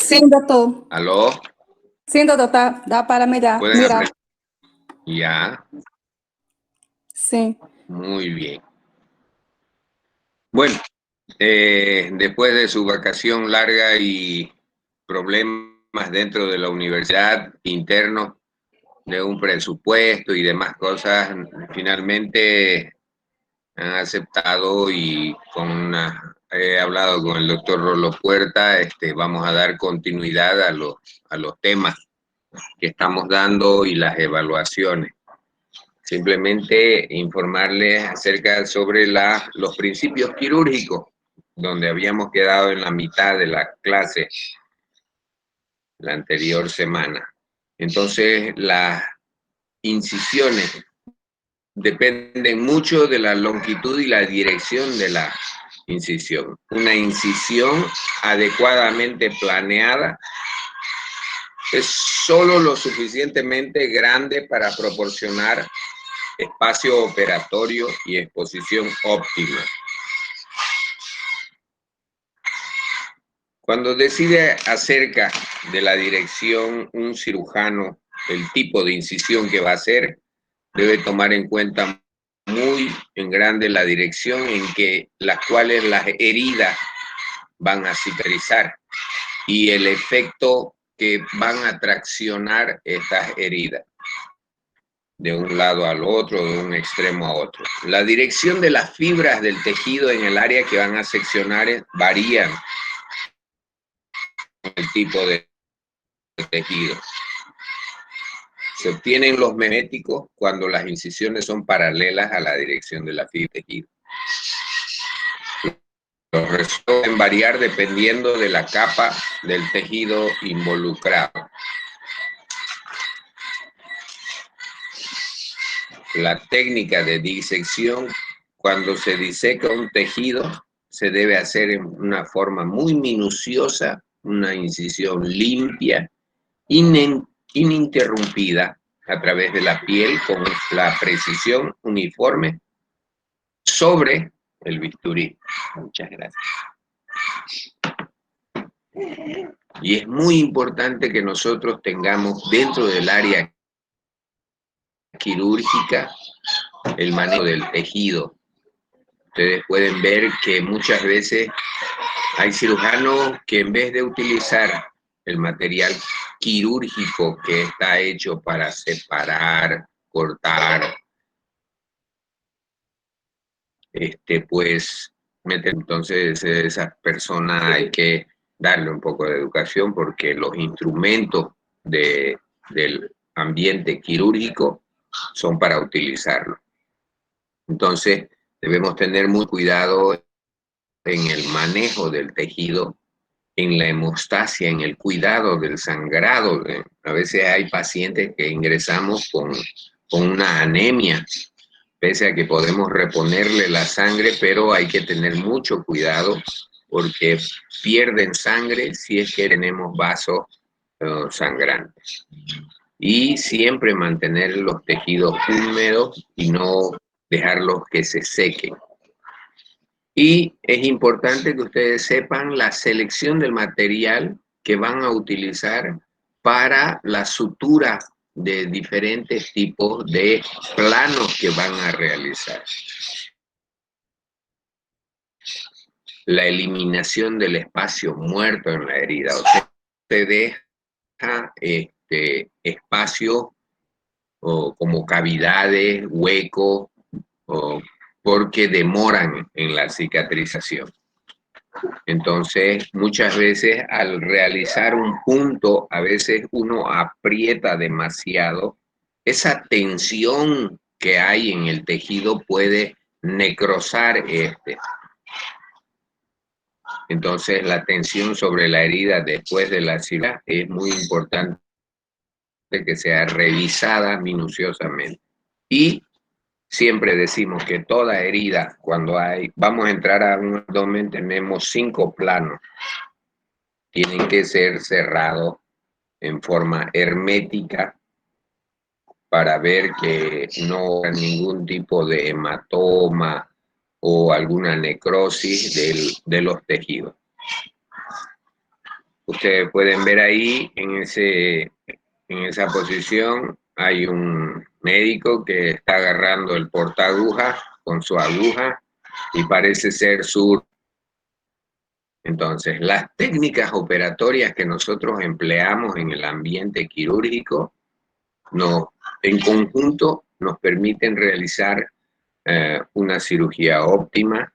Sim, doutor. ¿Aló? Sim, doutor, tá, dá para mirar. ¿Pueden aprender? Ya, Sim. muy bien. Bueno, después de su vacación larga y problemas dentro de la universidad, internos de un presupuesto y demás cosas, finalmente han aceptado y he hablado con el doctor Rolo Puerta, vamos a dar continuidad a los temas que estamos dando y las evaluaciones. Simplemente informarles acerca sobre los principios quirúrgicos, donde habíamos quedado en la mitad de la clase la anterior semana. Entonces, las incisiones dependen mucho de la longitud y la dirección de la incisión. Una incisión adecuadamente planeada es solo lo suficientemente grande para proporcionar espacio operatorio y exposición óptima. Cuando decide acerca de la dirección un cirujano, el tipo de incisión que va a hacer, debe tomar en cuenta muy en grande la dirección en que las cuales las heridas van a cicatrizar y el efecto que van a traccionar estas heridas de un lado al otro, de un extremo a otro. La dirección de las fibras del tejido en el área que van a seccionar varían con el tipo de tejido. Se obtienen los meméticos cuando las incisiones son paralelas a la dirección de la fibra del tejido. Los resultados pueden variar dependiendo de la capa del tejido involucrado. La técnica de disección, cuando se diseca un tejido, se debe hacer en una forma muy minuciosa, una incisión limpia, ininterrumpida a través de la piel con la precisión uniforme sobre el bisturí. Muchas gracias. Y es muy importante que nosotros tengamos dentro del área quirúrgica el manejo del tejido. Ustedes pueden ver que muchas veces hay cirujanos que en vez de utilizar el material quirúrgico que está hecho para separar, cortar, pues entonces esas personas hay que darle un poco de educación porque los instrumentos del ambiente quirúrgico son para utilizarlo. Entonces debemos tener muy cuidado en el manejo del tejido, en la hemostasia, en el cuidado del sangrado. A veces hay pacientes que ingresamos con una anemia, pese a que podemos reponerle la sangre, pero hay que tener mucho cuidado porque pierden sangre si es que tenemos vasos sangrantes. Y siempre mantener los tejidos húmedos y no dejarlos que se sequen. Y es importante que ustedes sepan la selección del material que van a utilizar para la sutura de diferentes tipos de planos que van a realizar. La eliminación del espacio muerto en la herida, o sea, se deja espacio como cavidades, huecos, porque demoran en la cicatrización. Entonces, muchas veces al realizar un punto, a veces uno aprieta demasiado. Esa tensión que hay en el tejido puede necrosar Entonces, la tensión sobre la herida después de la cirugía es muy importante que sea revisada minuciosamente. Y siempre decimos que toda herida, vamos a entrar a un abdomen, tenemos 5 planos. Tienen que ser cerrados en forma hermética para ver que no haya ningún tipo de hematoma o alguna necrosis de los tejidos. Ustedes pueden ver ahí, en esa posición, hay un médico que está agarrando el portaaguja con su aguja y parece ser sur. Entonces, las técnicas operatorias que nosotros empleamos en el ambiente quirúrgico, en conjunto nos permiten realizar una cirugía óptima.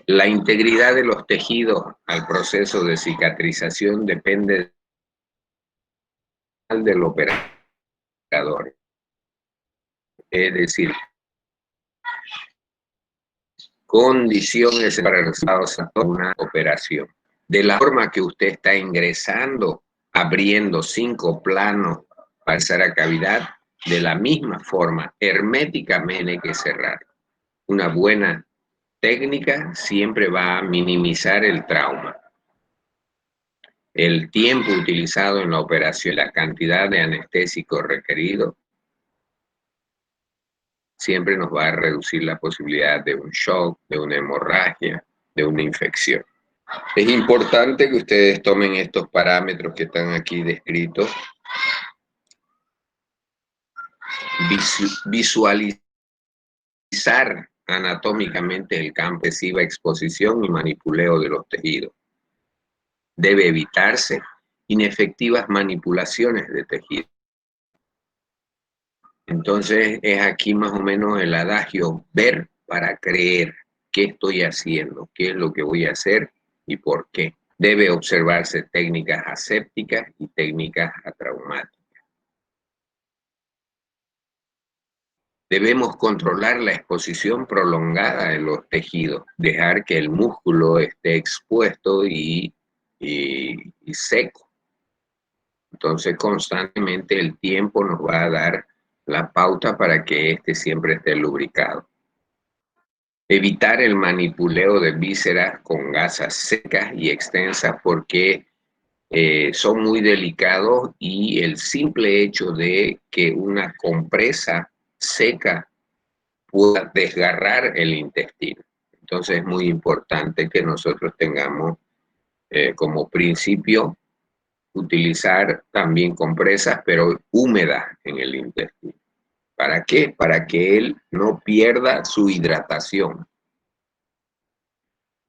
La integridad de los tejidos al proceso de cicatrización depende del operador. Es decir, condiciones para resultados a una operación. De la forma que usted está ingresando, abriendo 5 planos para esa cavidad, de la misma forma, herméticamente hay que cerrar. Una buena técnica siempre va a minimizar el trauma. El tiempo utilizado en la operación, la cantidad de anestésico requerido, siempre nos va a reducir la posibilidad de un shock, de una hemorragia, de una infección. Es importante que ustedes tomen estos parámetros que están aquí descritos, visualizar anatómicamente el campo, excesiva exposición y manipuleo de los tejidos. Debe evitarse inefectivas manipulaciones de tejido. Entonces es aquí más o menos el adagio, ver para creer qué estoy haciendo, qué es lo que voy a hacer y por qué. Debe observarse técnicas asépticas y técnicas atraumáticas. Debemos controlar la exposición prolongada de los tejidos, dejar que el músculo esté expuesto y seco. Entonces constantemente el tiempo nos va a dar la pauta para que éste siempre esté lubricado. Evitar el manipuleo de vísceras con gasas secas y extensas porque son muy delicados y el simple hecho de que una compresa seca pueda desgarrar el intestino. Entonces es muy importante que nosotros tengamos como principio utilizar también compresas, pero húmedas en el intestino. ¿Para qué? Para que él no pierda su hidratación.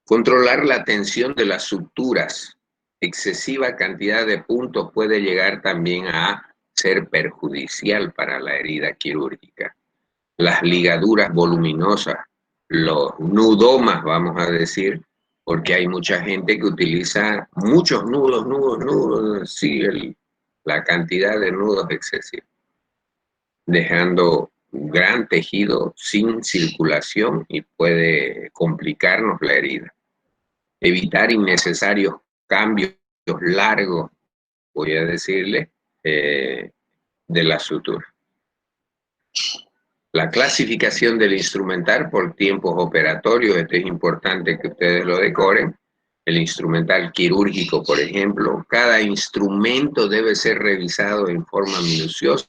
Controlar la tensión de las suturas. Excesiva cantidad de puntos puede llegar también a ser perjudicial para la herida quirúrgica. Las ligaduras voluminosas, los nudomas, vamos a decir, porque hay mucha gente que utiliza muchos nudos, sí, la cantidad de nudos excesiva, dejando un gran tejido sin circulación y puede complicarnos la herida. Evitar innecesarios cambios largos, voy a decirle, de la sutura. La clasificación del instrumental por tiempos operatorios, esto es importante que ustedes lo decoren. El instrumental quirúrgico, por ejemplo, cada instrumento debe ser revisado en forma minuciosa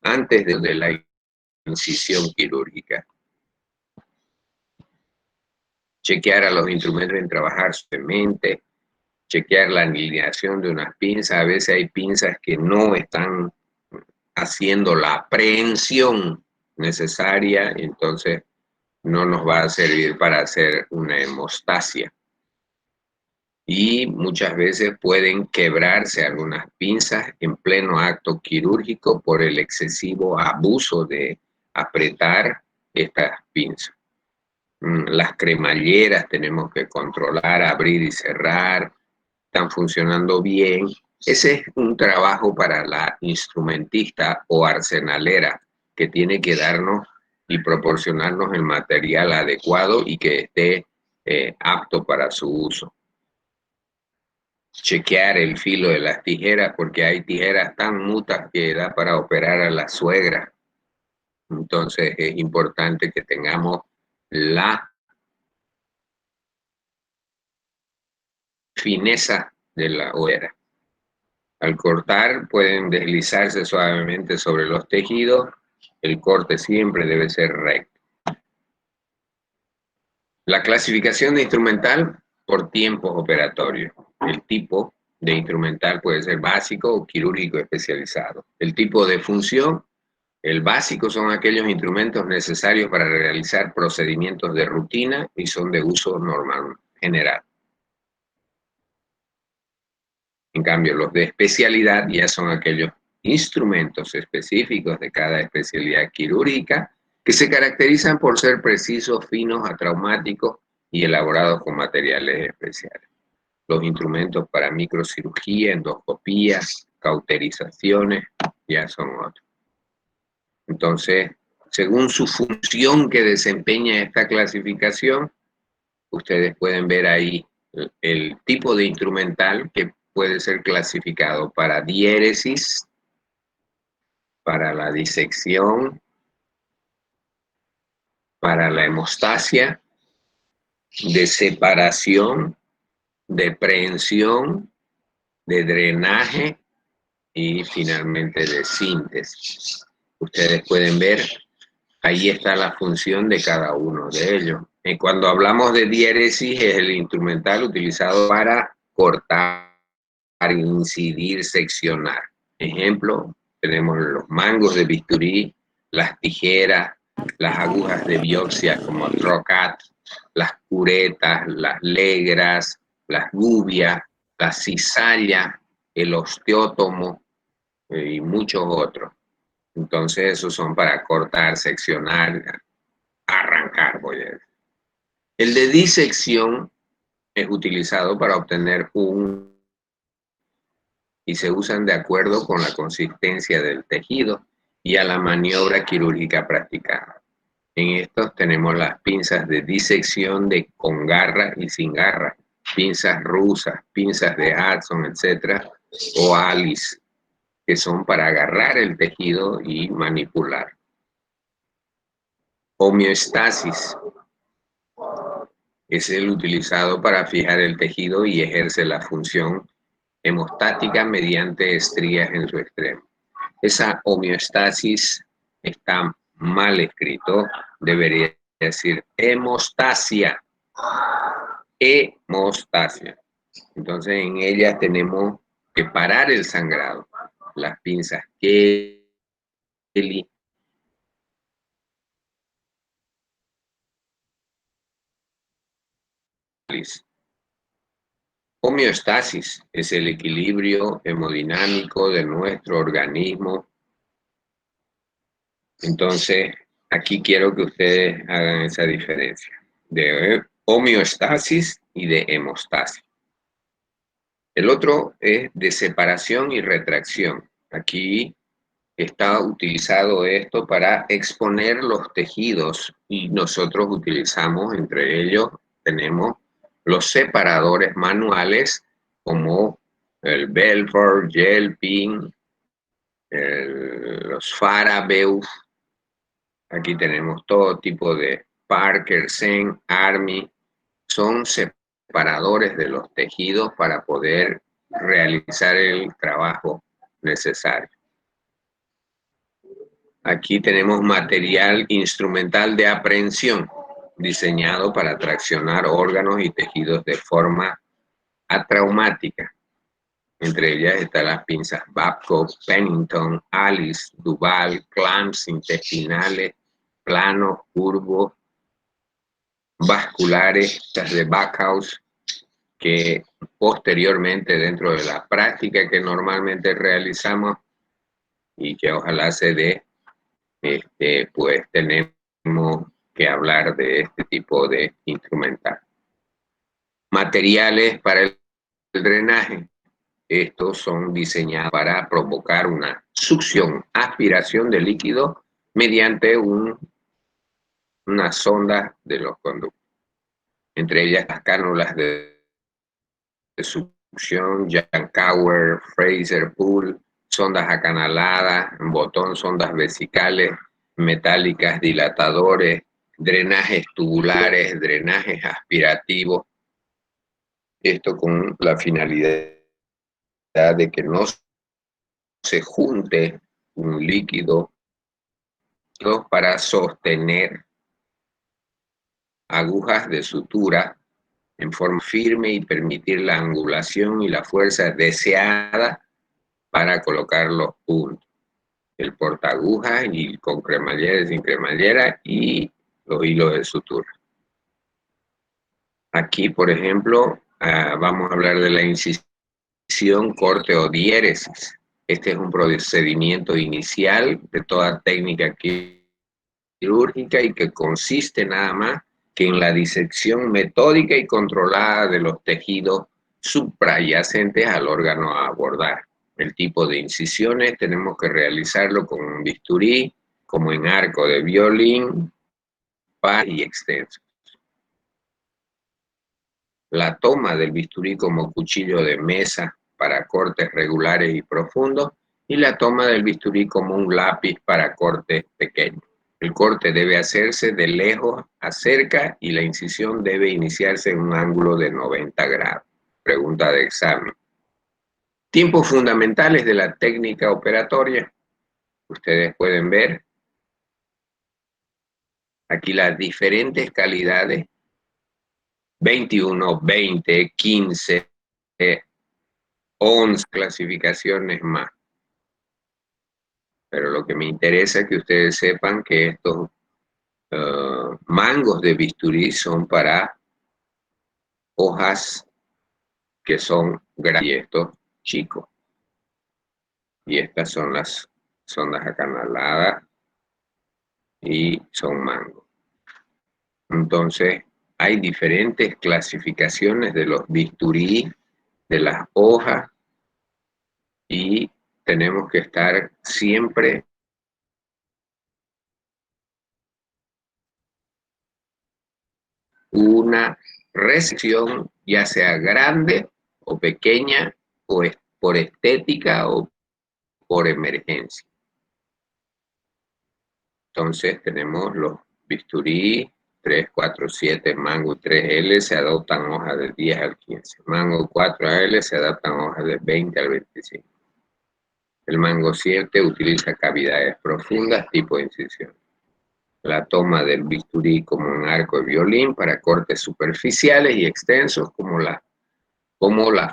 antes de la incisión quirúrgica. Chequear a los instrumentos en trabajar suavemente, chequear la alineación de unas pinzas. A veces hay pinzas que no están haciendo la aprehensión necesaria, entonces no nos va a servir para hacer una hemostasia. Y muchas veces pueden quebrarse algunas pinzas en pleno acto quirúrgico por el excesivo abuso de apretar estas pinzas. Las cremalleras tenemos que controlar, abrir y cerrar, están funcionando bien. Ese es un trabajo para la instrumentista o arsenalera que tiene que darnos y proporcionarnos el material adecuado y que esté apto para su uso. Chequear el filo de las tijeras, porque hay tijeras tan mutas que da para operar a la suegra. Entonces es importante que tengamos la fineza de la hoguera. Al cortar pueden deslizarse suavemente sobre los tejidos. El corte siempre debe ser recto. La clasificación de instrumental por tiempos operatorios. El tipo de instrumental puede ser básico o quirúrgico especializado. El tipo de función, el básico son aquellos instrumentos necesarios para realizar procedimientos de rutina y son de uso normal, general. En cambio, los de especialidad ya son aquellos instrumentos específicos de cada especialidad quirúrgica que se caracterizan por ser precisos, finos, atraumáticos y elaborados con materiales especiales. Los instrumentos para microcirugía, endoscopías, cauterizaciones, ya son otros. Entonces, según su función que desempeña esta clasificación, ustedes pueden ver ahí el tipo de instrumental que puede ser clasificado para diéresis, para la disección, para la hemostasia, de separación, de prehensión, de drenaje y finalmente de síntesis. Ustedes pueden ver, ahí está la función de cada uno de ellos. Y cuando hablamos de diéresis, es el instrumental utilizado para cortar, incidir, seccionar. Ejemplo, tenemos los mangos de bisturí, las tijeras, las agujas de biopsia como trocat, las curetas, las legras, las gubias, la cizalla, el osteótomo y muchos otros. Entonces, esos son para cortar, seccionar, arrancar, voy a decir. El de disección es utilizado para obtener y se usan de acuerdo con la consistencia del tejido y a la maniobra quirúrgica practicada. En estos tenemos las pinzas de disección con garra y sin garra, pinzas rusas, pinzas de Hudson, etc., o Alice, que son para agarrar el tejido y manipular. Homeostasis es el utilizado para fijar el tejido y ejerce la función hemostática mediante estrías en su extremo. Esa homeostasis está mal escrito, debería decir hemostasia. Hemostasia. Entonces en ella tenemos que parar el sangrado. Las pinzas Kelly, homeostasis es el equilibrio hemodinámico de nuestro organismo. Entonces, aquí quiero que ustedes hagan esa diferencia de homeostasis y de hemostasis. El otro es de separación y retracción. Aquí está utilizado esto para exponer los tejidos y nosotros utilizamos, entre ellos, tenemos los separadores manuales como el Belfort, Gel-Pin, los Farabeuf. Aquí tenemos todo tipo de Parker, Sen, Army. Son separadores de los tejidos para poder realizar el trabajo necesario. Aquí tenemos material instrumental de aprehensión, diseñado para traccionar órganos y tejidos de forma atraumática. Entre ellas están las pinzas Babcock, Pennington, Alice, Duval, clamps intestinales, planos, curvos, vasculares, estas de Backhaus, que posteriormente dentro de la práctica que normalmente realizamos y que ojalá se dé, pues tenemos que hablar de este tipo de instrumental. Materiales para el drenaje. Estos son diseñados para provocar una succión, aspiración de líquido mediante una sonda de los conductos. Entre ellas las cánulas de succión, Jankower, Fraser Pool, sondas acanaladas, botón, sondas vesicales, metálicas, dilatadores, drenajes tubulares, drenajes aspirativos. Esto con la finalidad de que no se junte un líquido para sostener agujas de sutura en forma firme y permitir la angulación y la fuerza deseada para colocar los puntos. El portaagujas y con cremallera y sin cremallera y los hilos de sutura. Aquí, por ejemplo, vamos a hablar de la incisión, corte o diéresis. Este es un procedimiento inicial de toda técnica quirúrgica y que consiste nada más que en la disección metódica y controlada de los tejidos suprayacentes al órgano a abordar. El tipo de incisiones tenemos que realizarlo con un bisturí, como en arco de violín, par y extenso. La toma del bisturí como cuchillo de mesa para cortes regulares y profundos y la toma del bisturí como un lápiz para cortes pequeños. El corte debe hacerse de lejos a cerca y la incisión debe iniciarse en un ángulo de 90 grados. Pregunta de examen. Tiempos fundamentales de la técnica operatoria. Ustedes pueden ver aquí las diferentes calidades: 21, 20, 15, 11 clasificaciones más. Pero lo que me interesa es que ustedes sepan que estos mangos de bisturí son para hojas que son grandes y estos chicos. Y estas son las acanaladas y son mangos. Entonces, hay diferentes clasificaciones de los bisturí, de las hojas, y tenemos que estar siempre una resección, ya sea grande o pequeña, o por estética o por emergencia. Entonces tenemos los bisturí 3, 4, 7, mango y 3L se adoptan hojas del 10 al 15. Mango 4L se adaptan hojas del 20 al 25. El mango 7 utiliza cavidades profundas tipo incisión. La toma del bisturí como un arco de violín para cortes superficiales y extensos, como la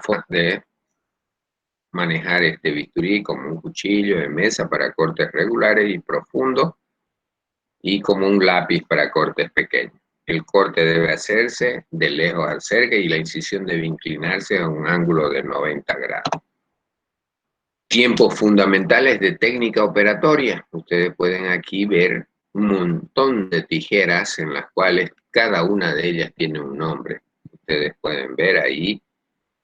forma de manejar este bisturí como un cuchillo de mesa para cortes regulares y profundos y como un lápiz para cortes pequeños. El corte debe hacerse de lejos a cerca y la incisión debe inclinarse a un ángulo de 90 grados. Tiempos fundamentales de técnica operatoria. Ustedes pueden aquí ver un montón de tijeras en las cuales cada una de ellas tiene un nombre. Ustedes pueden ver ahí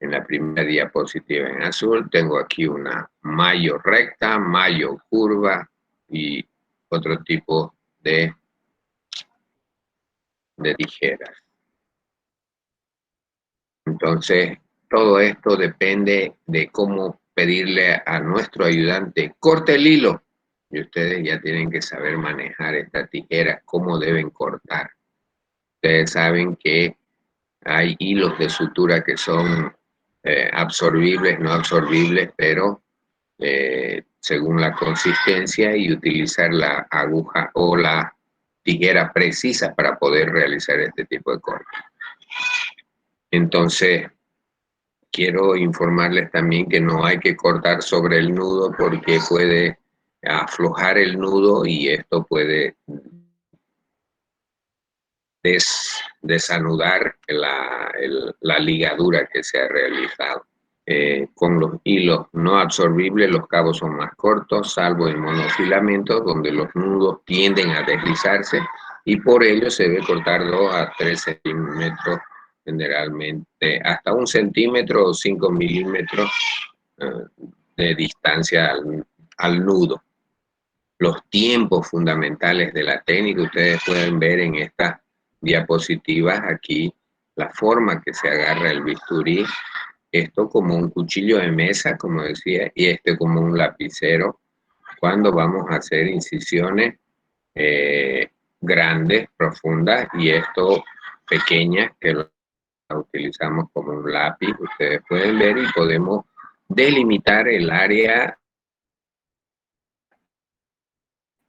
en la primera diapositiva en azul, tengo aquí una mayo recta, mayo curva y otro tipo de tijeras. Entonces, todo esto depende de cómo pedirle a nuestro ayudante, corte el hilo. Y ustedes ya tienen que saber manejar esta tijera, cómo deben cortar. Ustedes saben que hay hilos de sutura que son absorbibles, no absorbibles, pero según la consistencia y utilizar la aguja o la tijera precisa para poder realizar este tipo de corte. Entonces, quiero informarles también que no hay que cortar sobre el nudo porque puede aflojar el nudo y esto puede desanudar la ligadura que se ha realizado. Con los hilos no absorbibles los cabos son más cortos, salvo en monofilamentos donde los nudos tienden a deslizarse y por ello se debe cortar 2 a 3 centímetros, generalmente hasta 1 centímetro o 5 milímetros de distancia al nudo. Los tiempos fundamentales de la técnica, ustedes pueden ver en estas diapositivas aquí la forma que se agarra el bisturí, esto como un cuchillo de mesa, como decía, y este como un lapicero, cuando vamos a hacer incisiones grandes, profundas, y esto pequeñas, que lo utilizamos como un lápiz. Ustedes pueden ver y podemos delimitar el área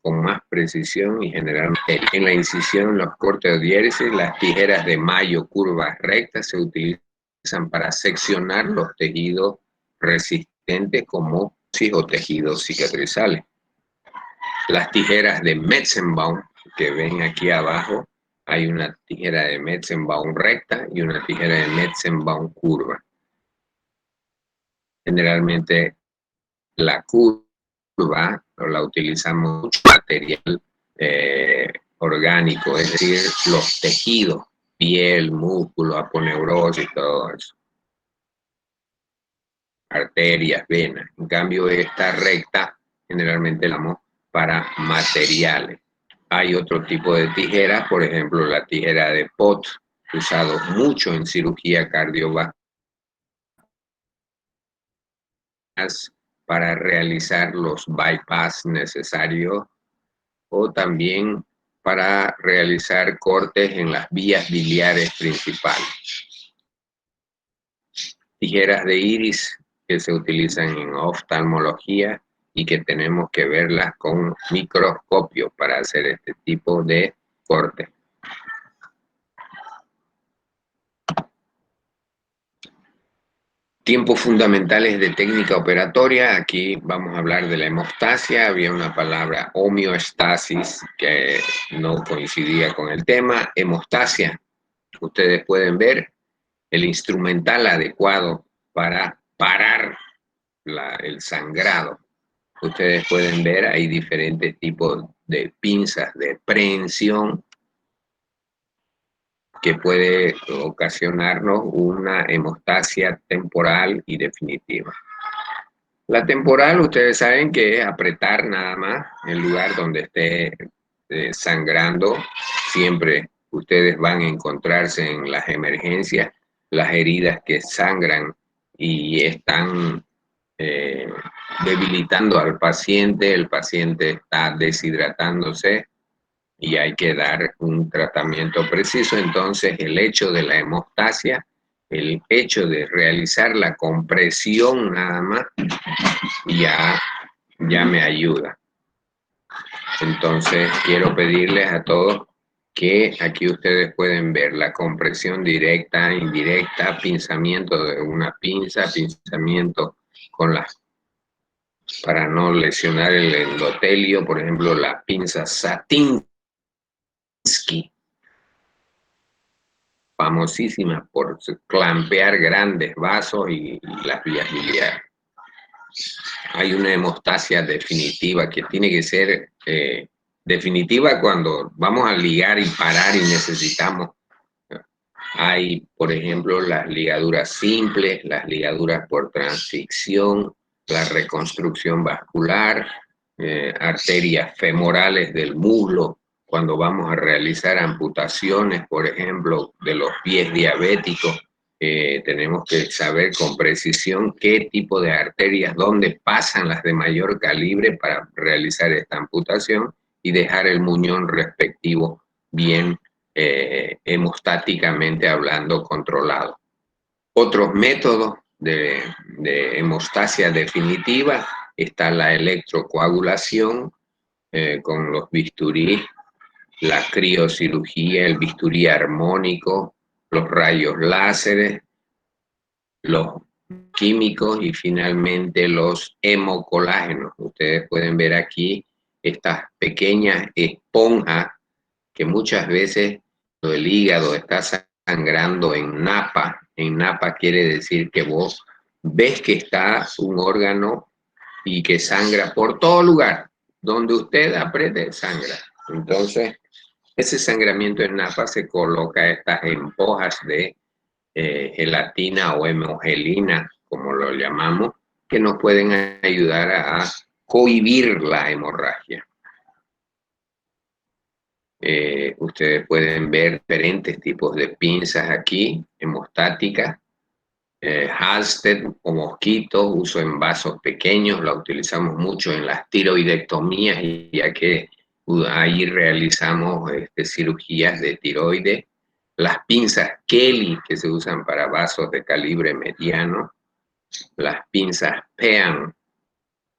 con más precisión y generalmente en la incisión, los cortes de diéresis, las tijeras de Mayo curvas rectas se utilizan para seccionar los tejidos resistentes como o tejidos cicatrizales. Las tijeras de Metzenbaum, que ven aquí abajo, hay una tijera de Metzenbaum recta y una tijera de Metzenbaum curva. Generalmente la curva la utilizamos mucho material orgánico, es decir, los tejidos, piel, músculo, aponeurosis, todo eso. Arterias, venas. En cambio, esta recta generalmente la usamos para materiales. Hay otro tipo de tijeras, por ejemplo, la tijera de Pott, usado mucho en cirugía cardiovascular para realizar los bypass necesarios o también para realizar cortes en las vías biliares principales. Tijeras de iris que se utilizan en oftalmología y que tenemos que verlas con microscopio para hacer este tipo de corte. Tiempos fundamentales de técnica operatoria. Aquí vamos a hablar de la hemostasia. Había una palabra homeostasis que no coincidía con el tema. Hemostasia. Ustedes pueden ver el instrumental adecuado para parar el sangrado. Ustedes pueden ver, hay diferentes tipos de pinzas de prehensión que puede ocasionarnos una hemostasia temporal y definitiva. La temporal, ustedes saben que es apretar nada más el lugar donde esté sangrando. Siempre ustedes van a encontrarse en las emergencias, las heridas que sangran y están debilitando al paciente, el paciente está deshidratándose y hay que dar un tratamiento preciso. Entonces, el hecho de la hemostasia, el hecho de realizar la compresión nada más, ya me ayuda. Entonces, quiero pedirles a todos que aquí ustedes pueden ver la compresión directa, indirecta, pinzamiento de una pinza, pinzamiento con las para no lesionar el endotelio, por ejemplo, la pinza Satinsky, famosísima por clampear grandes vasos y las vías biliares. Hay una hemostasia definitiva que tiene que ser definitiva cuando vamos a ligar y parar y necesitamos. Hay, por ejemplo, las ligaduras simples, las ligaduras por transficción, la reconstrucción vascular, arterias femorales del muslo, cuando vamos a realizar amputaciones, por ejemplo, de los pies diabéticos, tenemos que saber con precisión qué tipo de arterias, dónde pasan las de mayor calibre para realizar esta amputación y dejar el muñón respectivo bien hemostáticamente hablando controlado. Otros métodos de hemostasia definitiva está la electrocoagulación con los bisturís, la criocirugía, el bisturí armónico, los rayos láseres, los químicos y finalmente los hemocolágenos. Ustedes pueden ver aquí estas pequeñas esponjas que muchas veces el hígado está sangrando en napa quiere decir que vos ves que está un órgano y que sangra por todo lugar, donde usted apriete, sangra. Entonces, ese sangramiento en napa se coloca estas empojas de gelatina o hemogelina, como lo llamamos, que nos pueden ayudar a cohibir la hemorragia. Ustedes pueden ver diferentes tipos de pinzas aquí, hemostáticas, Halsted o mosquito, uso en vasos pequeños, la utilizamos mucho en las tiroidectomías, ya que ahí realizamos cirugías de tiroides. Las pinzas Kelly, que se usan para vasos de calibre mediano, las pinzas Pean,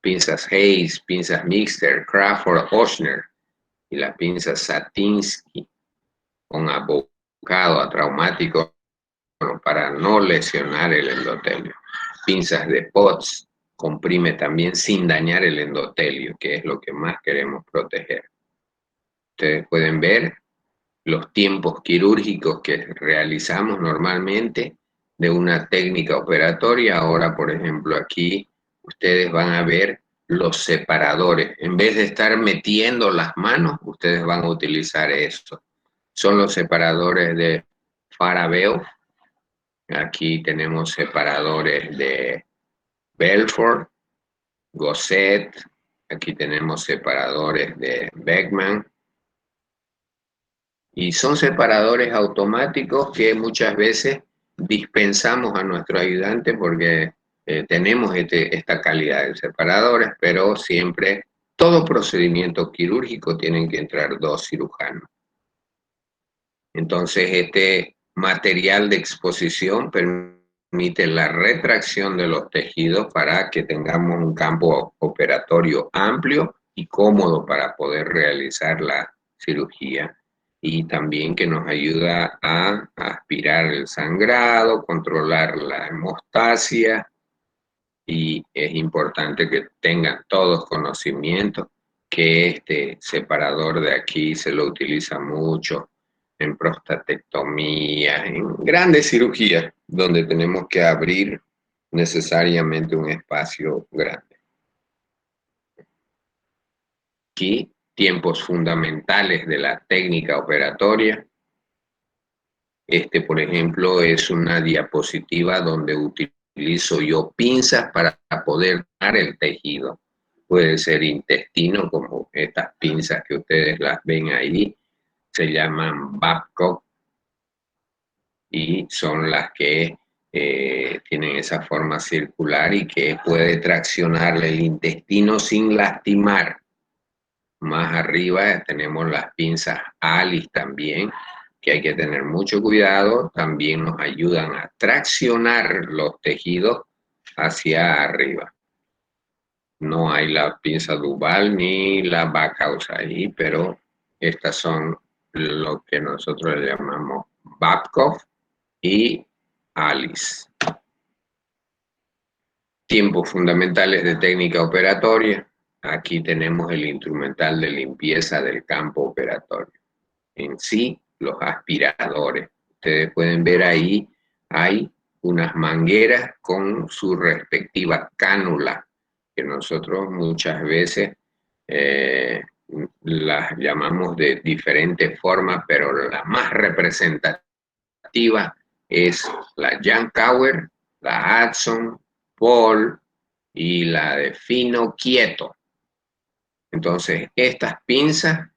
pinzas Hayes, pinzas Mixter, Crawford, Ochsner y las pinzas Satinsky con abocado a traumático para no lesionar el endotelio. Pinzas de Potts comprime también sin dañar el endotelio, que es lo que más queremos proteger. Ustedes pueden ver los tiempos quirúrgicos que realizamos normalmente de una técnica operatoria. Ahora, por ejemplo, aquí ustedes van a ver los separadores. En vez de estar metiendo las manos, ustedes van a utilizar esto. Son los separadores de Farabeo. Aquí tenemos separadores de Belfort, Gosset. Aquí tenemos separadores de Beckman. Y son separadores automáticos que muchas veces dispensamos a nuestro ayudante porque tenemos esta calidad de separadores, pero siempre todo procedimiento quirúrgico tienen que entrar 2 cirujanos. Entonces este material de exposición permite la retracción de los tejidos para que tengamos un campo operatorio amplio y cómodo para poder realizar la cirugía. Y también que nos ayuda a aspirar el sangrado, controlar la hemostasia, y es importante que tengan todos conocimiento que este separador de aquí se lo utiliza mucho en prostatectomía, en grandes cirugías donde tenemos que abrir necesariamente un espacio grande. Aquí, tiempos fundamentales de la técnica operatoria. Por ejemplo, es una diapositiva donde utilizo yo pinzas para poder dar el tejido. Puede ser intestino, como estas pinzas que ustedes las ven ahí, se llaman Babcock y son las que tienen esa forma circular y que puede traccionar el intestino sin lastimar. Más arriba tenemos las pinzas Alice también, que hay que tener mucho cuidado, también nos ayudan a traccionar los tejidos hacia arriba. No hay la pinza Duval ni la Backhaus ahí, pero estas son lo que nosotros le llamamos Babcock y Alice. Tiempos fundamentales de técnica operatoria. Aquí tenemos el instrumental de limpieza del campo operatorio. En sí, los aspiradores. Ustedes pueden ver ahí, hay unas mangueras con su respectiva cánula, que nosotros muchas veces las llamamos de diferentes formas, pero la más representativa es la Jan Cauer, la Hudson, Paul y la de Fino Quieto. Entonces, estas pinzas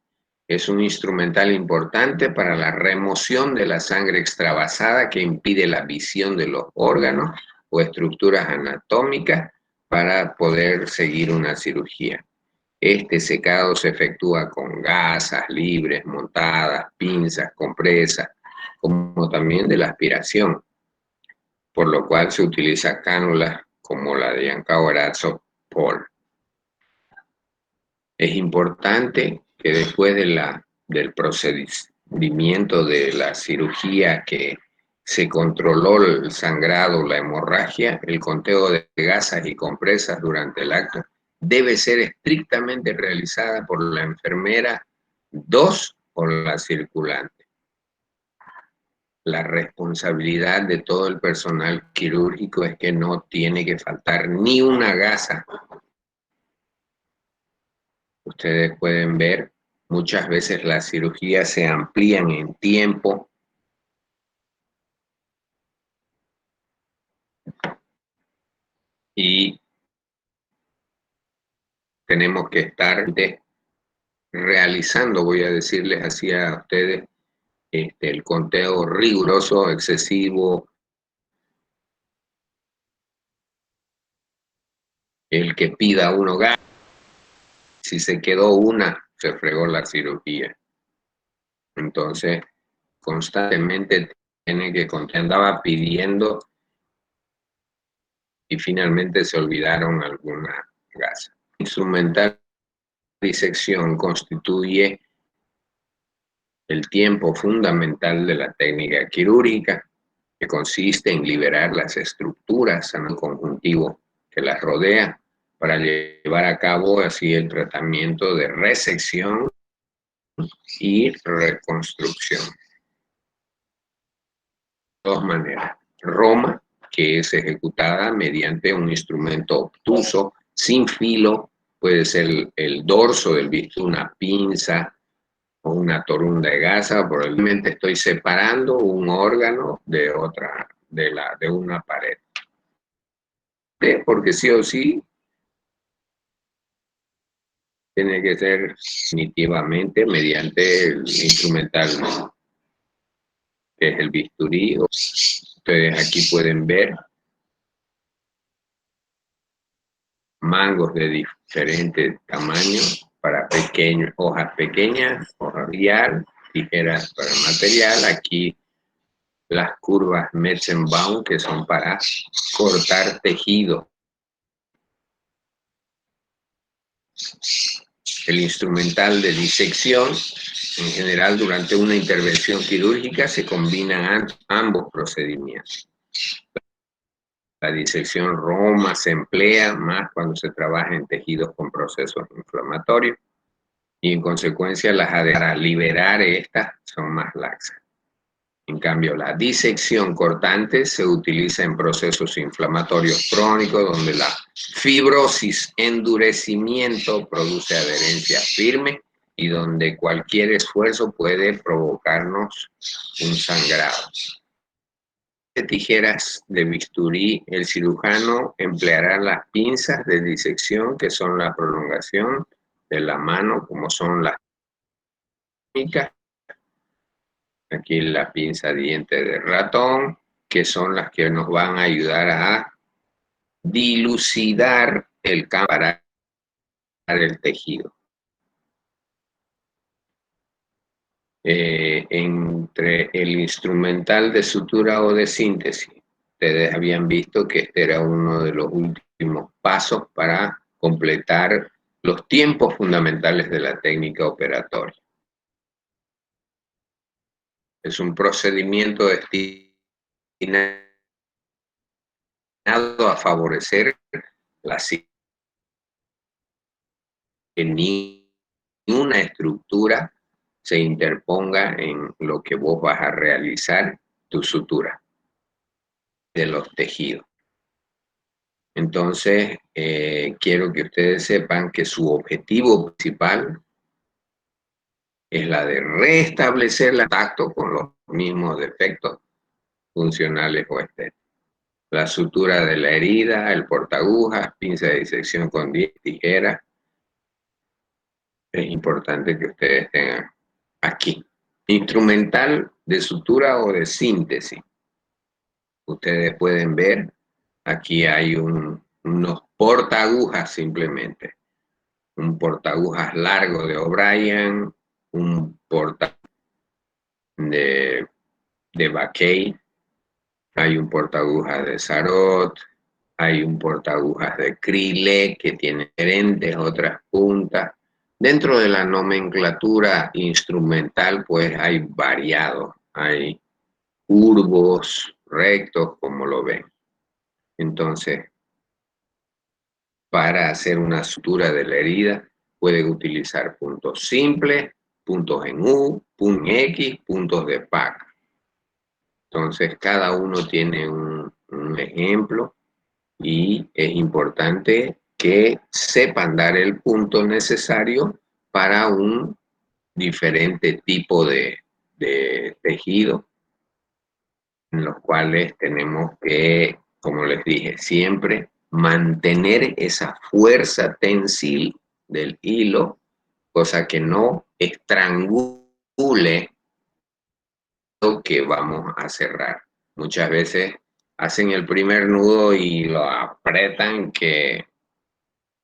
es un instrumental importante para la remoción de la sangre extravasada que impide la visión de los órganos o estructuras anatómicas para poder seguir una cirugía. Este secado se efectúa con gasas libres, montadas, pinzas, compresas, como también de la aspiración, por lo cual se utiliza cánulas como la de Giancaorazzo Paul. Es importante que después del procedimiento de la cirugía que se controló el sangrado, la hemorragia, el conteo de gasas y compresas durante el acto debe ser estrictamente realizada por la enfermera 2 o la circulante. La responsabilidad de todo el personal quirúrgico es que no tiene que faltar ni una gasa. Ustedes pueden ver, muchas veces las cirugías se amplían en tiempo. Y tenemos que estar realizando, voy a decirles así a ustedes, el conteo riguroso, excesivo, el que pida uno gana. Si se quedó una, se fregó la cirugía. Entonces, constantemente tiene que contar. Andaba pidiendo y finalmente se olvidaron alguna gasa. instrumental de disección constituye el tiempo fundamental de la técnica quirúrgica, que consiste en liberar las estructuras en el conjuntivo que las rodea para llevar a cabo así el tratamiento de resección y reconstrucción. De dos maneras. Roma, que es ejecutada mediante un instrumento obtuso, sin filo, puede ser el dorso del bisturí, una pinza o una torunda de gasa, probablemente estoy separando un órgano de otra, de una pared. Porque sí o sí tiene que ser definitivamente mediante el instrumental, que es el bisturí. Ustedes aquí pueden ver mangos de diferentes tamaños para hojas pequeñas, hojas real, tijeras para material. Aquí las curvas Metzenbaum, que son para cortar tejido. El instrumental de disección, en general durante una intervención quirúrgica se combinan ambos procedimientos. La disección Roma se emplea más cuando se trabaja en tejidos con procesos inflamatorios y en consecuencia las para liberar estas son más laxas. En cambio, la disección cortante se utiliza en procesos inflamatorios crónicos donde la fibrosis, endurecimiento produce adherencia firme y donde cualquier esfuerzo puede provocarnos un sangrado. De tijeras de bisturí, el cirujano empleará las pinzas de disección, que son la prolongación de la mano, como son las técnicas. Aquí la pinza diente de ratón, que son las que nos van a ayudar a dilucidar el campo para el tejido. Entre el instrumental de sutura o de síntesis, ustedes habían visto que este era uno de los últimos pasos para completar los tiempos fundamentales de la técnica operatoria. Es un procedimiento destinado a favorecer la que ni una estructura se interponga en lo que vos vas a realizar, tu sutura de los tejidos. Entonces, quiero que ustedes sepan que su objetivo principal es la de restablecer el contacto con los mismos defectos funcionales o estéticos. La sutura de la herida, el portaagujas, pinza de disección con tijeras. Es importante que ustedes tengan aquí. Instrumental de sutura o de síntesis. Ustedes pueden ver, aquí hay unos portaagujas simplemente. Un portaagujas largo de O'Brien, un portaagujas de Baquet, hay un portaagujas de Sarot, hay un portaagujas de Krylek que tiene diferentes otras puntas. Dentro de la nomenclatura instrumental, pues hay variados, hay curvos, rectos, como lo ven. Entonces, para hacer una sutura de la herida, pueden utilizar puntos simples, puntos en U, puntos en X, puntos de PAC. Entonces, cada uno tiene un ejemplo y es importante que sepan dar el punto necesario para un diferente tipo de tejido, en los cuales tenemos que, como les dije, siempre mantener esa fuerza tensil del hilo, cosa que no estrangule lo que vamos a cerrar. Muchas veces hacen el primer nudo y lo apretan que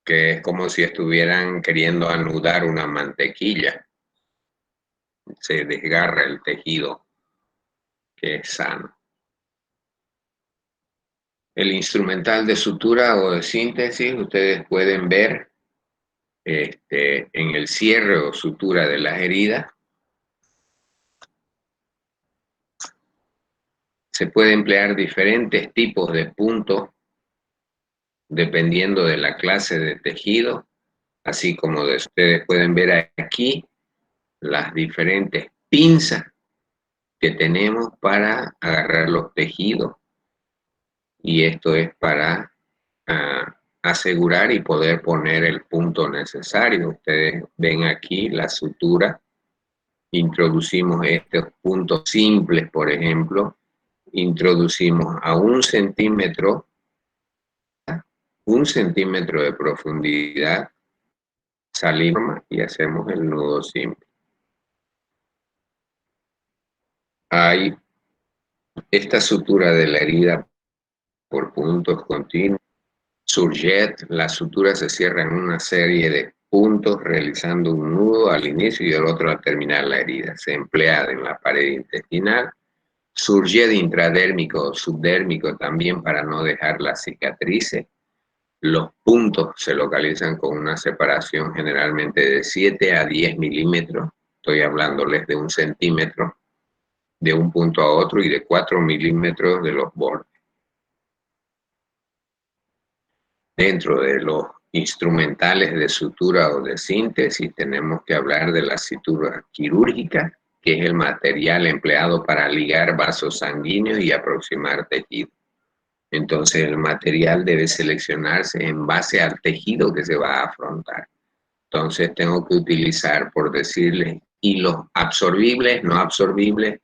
es como si estuvieran queriendo anudar una mantequilla. Se desgarra el tejido que es sano. El instrumental de sutura o de síntesis, ustedes pueden ver en el cierre o sutura de las heridas. Se puede emplear diferentes tipos de puntos dependiendo de la clase de tejido, así como ustedes pueden ver aquí las diferentes pinzas que tenemos para agarrar los tejidos, y esto es para asegurar y poder poner el punto necesario. Ustedes ven aquí la sutura, introducimos estos puntos simples, por ejemplo, introducimos a 1 centímetro de profundidad, salimos y hacemos el nudo simple. Hay esta sutura de la herida por puntos continuos. Surjet, la sutura se cierra en una serie de puntos realizando un nudo al inicio y el otro al terminar la herida. Se emplea en la pared intestinal. Surjet intradérmico o subdérmico también para no dejar las cicatrices. Los puntos se localizan con una separación generalmente de 7 a 10 milímetros. Estoy hablándoles de 1 centímetro de un punto a otro y de 4 milímetros de los bordes. Dentro de los instrumentales de sutura o de síntesis tenemos que hablar de la sutura quirúrgica, que es el material empleado para ligar vasos sanguíneos y aproximar tejido. Entonces el material debe seleccionarse en base al tejido que se va a afrontar. Entonces tengo que utilizar, por decirles, hilos absorbibles, no absorbibles.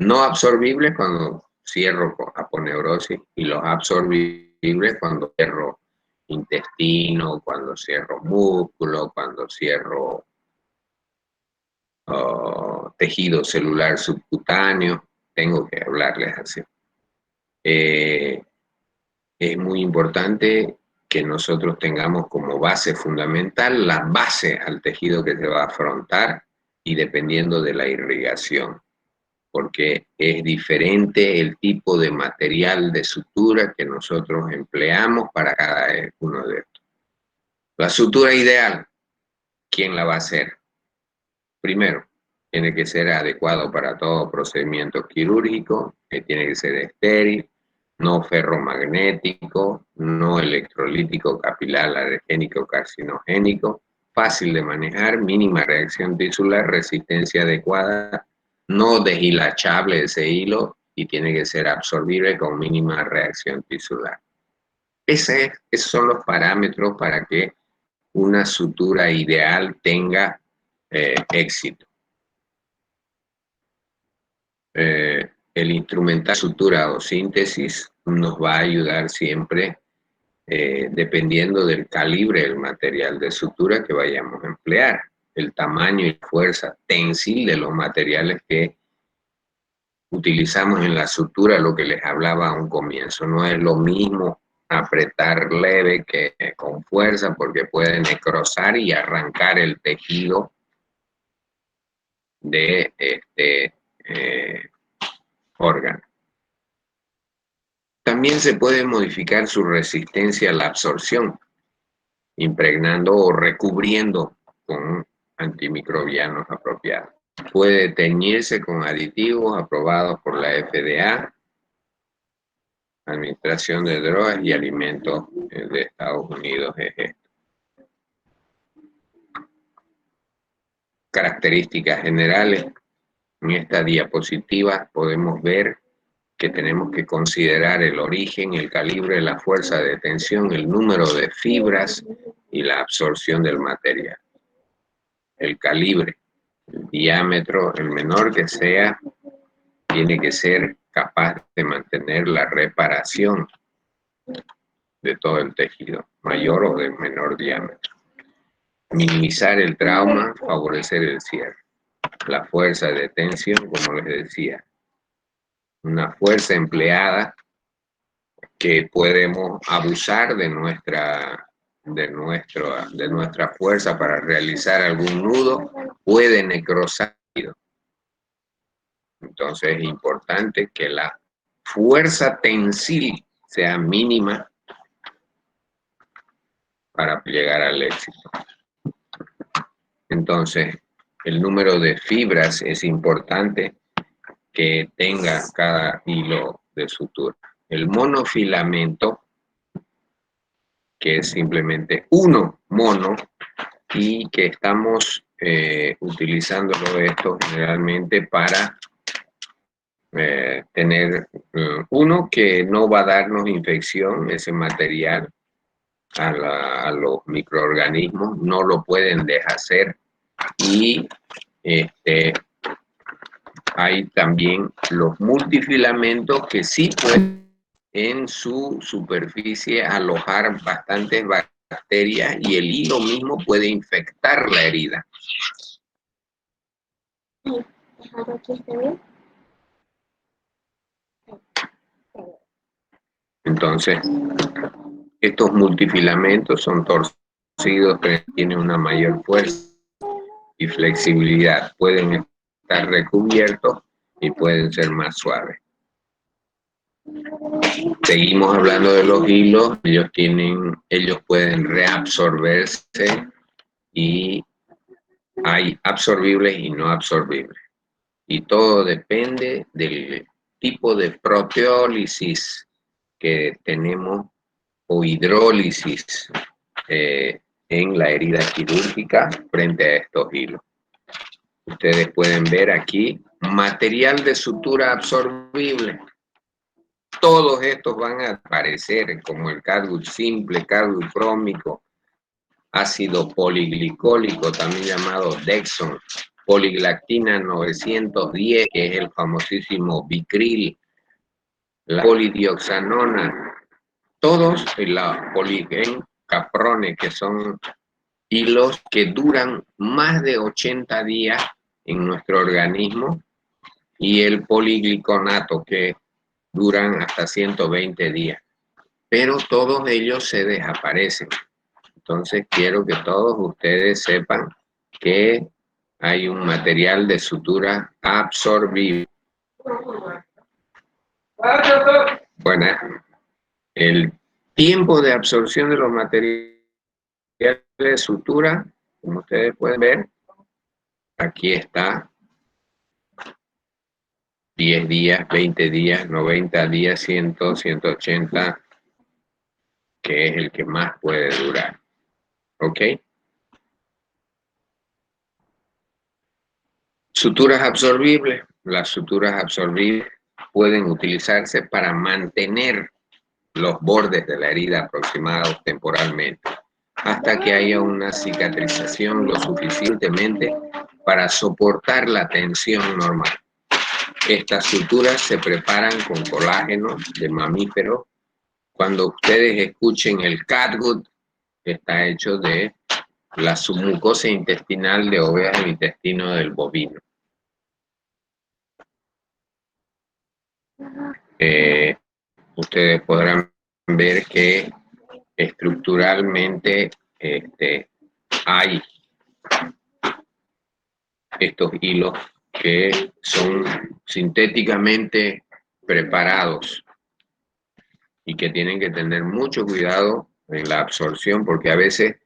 No absorbibles cuando cierro con aponeurosis, y los absorbibles cuando cierro intestino, cuando cierro músculo, cuando cierro tejido celular subcutáneo. Tengo que hablarles así. Es muy importante que nosotros tengamos como base fundamental la base al tejido que se va a afrontar, y dependiendo de la irrigación, porque es diferente el tipo de material de sutura que nosotros empleamos para cada uno de estos. La sutura ideal, ¿quién la va a hacer? Primero, tiene que ser adecuado para todo procedimiento quirúrgico, que tiene que ser estéril, no ferromagnético, no electrolítico, capilar, alergénico, carcinogénico, fácil de manejar, mínima reacción tisular, resistencia adecuada, no deshilachable ese hilo, y tiene que ser absorbible con mínima reacción tisular. Esos son los parámetros para que una sutura ideal tenga éxito. El instrumental sutura o síntesis nos va a ayudar siempre, dependiendo del calibre del material de sutura que vayamos a emplear, el tamaño y fuerza tensil de los materiales que utilizamos en la sutura. Lo que les hablaba a un comienzo, no es lo mismo apretar leve que con fuerza, porque puede necrosar y arrancar el tejido de este órgano. También se puede modificar su resistencia a la absorción, impregnando o recubriendo con antimicrobianos apropiados. Puede teñirse con aditivos aprobados por la FDA, Administración de Drogas y Alimentos de Estados Unidos es esto. Características generales. En esta diapositiva podemos ver que tenemos que considerar el origen, el calibre, la fuerza de tensión, el número de fibras y la absorción del material. El calibre, el diámetro, el menor que sea, tiene que ser capaz de mantener la reparación de todo el tejido, mayor o de menor diámetro. Minimizar el trauma, favorecer el cierre. La fuerza de tensión, como les decía, una fuerza empleada que podemos abusar de nuestra fuerza para realizar algún nudo, puede necrosar. Entonces es importante que la fuerza tensil sea mínima para llegar al éxito. Entonces, el número de fibras es importante que tenga cada hilo de sutura. El monofilamento, que es simplemente uno mono, y que estamos utilizándolo esto generalmente para tener uno que no va a darnos infección, ese material, a los microorganismos, no lo pueden deshacer, y hay también los multifilamentos que sí pueden en su superficie alojar bastantes bacterias y el hilo mismo puede infectar la herida. Entonces, estos multifilamentos son torcidos, pero tienen una mayor fuerza y flexibilidad. Pueden estar recubiertos y pueden ser más suaves. Seguimos hablando de los hilos. Ellos pueden reabsorberse y hay absorbibles y no absorbibles. Y todo depende del tipo de proteólisis que tenemos o hidrólisis en la herida quirúrgica frente a estos hilos. Ustedes pueden ver aquí material de sutura absorbible. Todos estos van a aparecer como el catgut simple, catgut crómico, ácido poliglicólico, también llamado Dexon, poliglactina 910, que es el famosísimo Vicril, la polidioxanona, todos, la poligen caprone, que son hilos que duran más de 80 días en nuestro organismo, y el poligliconato, que duran hasta 120 días, pero todos ellos se desaparecen. Entonces quiero que todos ustedes sepan que hay un material de sutura absorbible. Bueno, el tiempo de absorción de los materiales de sutura, como ustedes pueden ver, aquí está: 10 días, 20 días, 90 días, 100, 180, que es el que más puede durar. ¿Ok? Suturas absorbibles. Las suturas absorbibles pueden utilizarse para mantener los bordes de la herida aproximados temporalmente, hasta que haya una cicatrización lo suficientemente para soportar la tensión normal. Estas suturas se preparan con colágeno de mamífero. Cuando ustedes escuchen el catgut, está hecho de la submucosa intestinal de ovejas y intestino del bovino. Ustedes podrán ver que estructuralmente hay estos hilos que son sintéticamente preparados y que tienen que tener mucho cuidado en la absorción, porque a veces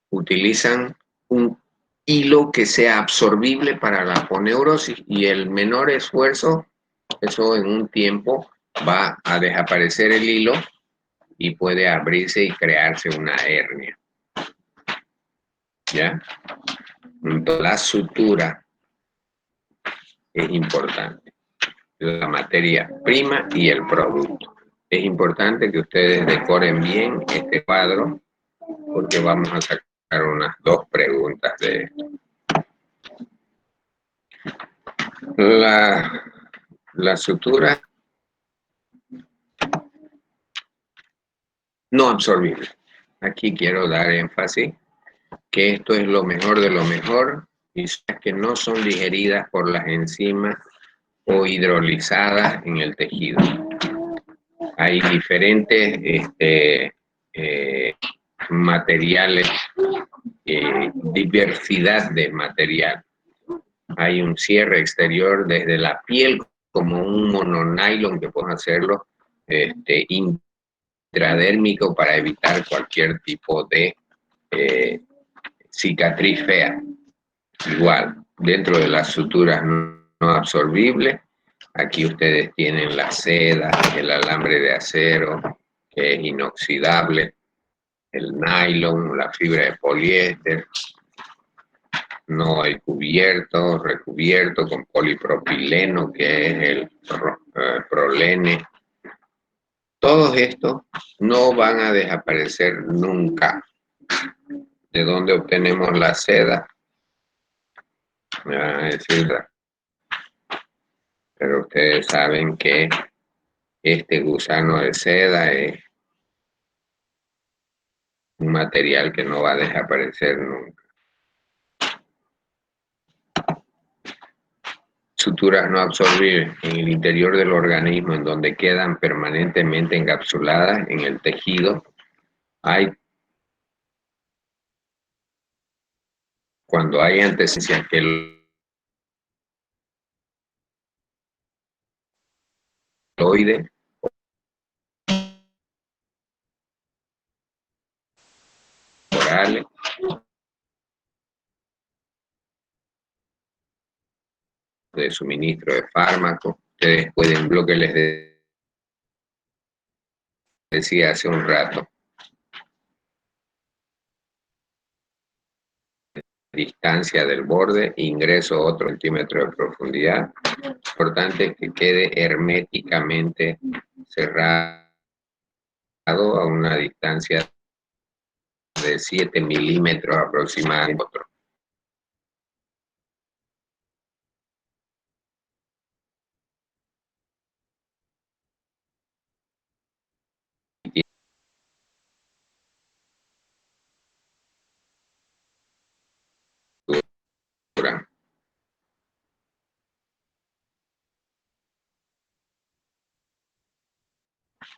utilizan un hilo que sea absorbible para la aponeurosis, y el menor esfuerzo, eso en un tiempo va a desaparecer el hilo y puede abrirse y crearse una hernia. ¿Ya? Entonces, la sutura es importante, la materia prima y el producto. Es importante que ustedes decoren bien este cuadro, porque vamos a sacar unas 2 preguntas de esto. La sutura no absorbible. Aquí quiero dar énfasis que esto es lo mejor de lo mejor, y que no son digeridas por las enzimas o hidrolizadas en el tejido. Hay diferentes materiales, diversidad de material. Hay un cierre exterior desde la piel, como un mononylon, que pueden hacerlo intradérmico para evitar cualquier tipo de cicatriz fea. Igual, dentro de las suturas no absorbibles, aquí ustedes tienen la seda, el alambre de acero, que es inoxidable, el nylon, la fibra de poliéster, no el cubierto, recubierto con polipropileno, que es el prolene. Todos estos no van a desaparecer nunca. ¿De dónde obtenemos la seda? Me van a decir, pero ustedes saben que este gusano de seda es un material que no va a desaparecer nunca. Suturas no absorbibles en el interior del organismo, en donde quedan permanentemente encapsuladas en el tejido. Cuando hay antecedencias queloide, orales, de suministro de fármacos, ustedes pueden, lo que les decía hace un rato, distancia del borde, ingreso otro centímetro de profundidad. Lo importante es que quede herméticamente cerrado a una distancia de 7 milímetros aproximadamente.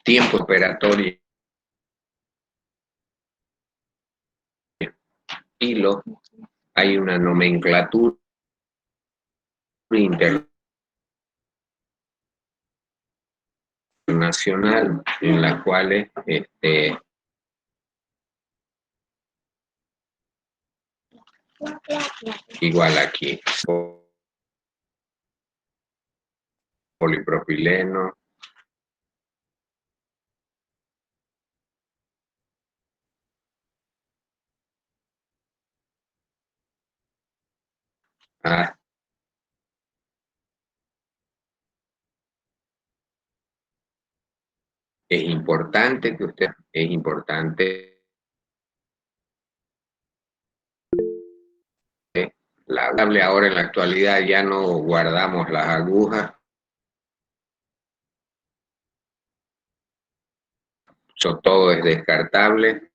Tiempo operatorio, hilo, hay una nomenclatura internacional en la cual igual aquí, polipropileno, es importante la hable ahora en la actualidad ya no guardamos las agujas, todo es descartable,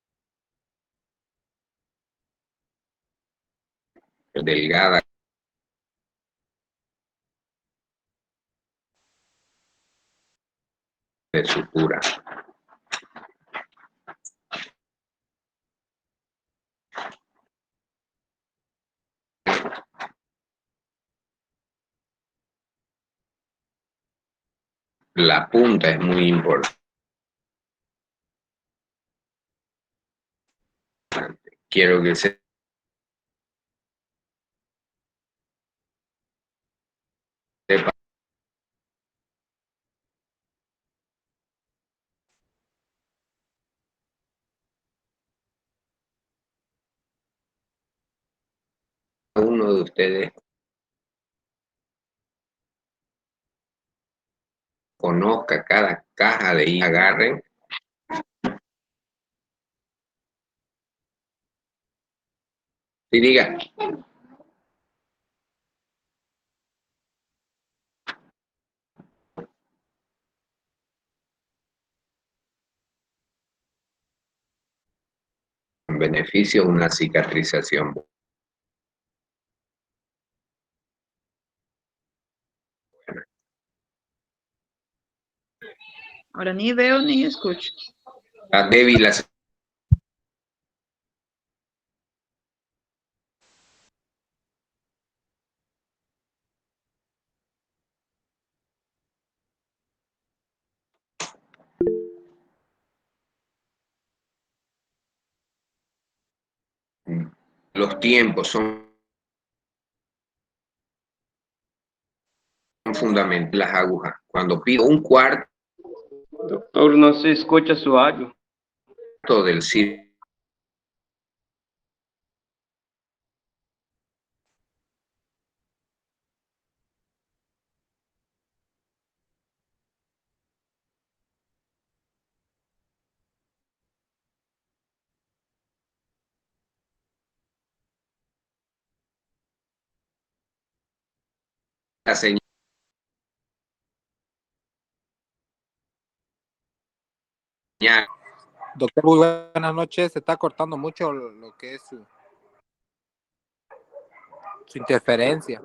delgada de sutura. La punta es muy importante. Quiero que sepa uno de ustedes conozca cada caja de y agarren. Y diga, en beneficio una cicatrización. Ahora ni veo ni escucho. Está débil la los tiempos son fundamental las agujas. Cuando pido un cuarto Doctor, no se escucha su audio. del círculo, la señal. Doctor, muy buenas noches. Se está cortando mucho lo que es su interferencia.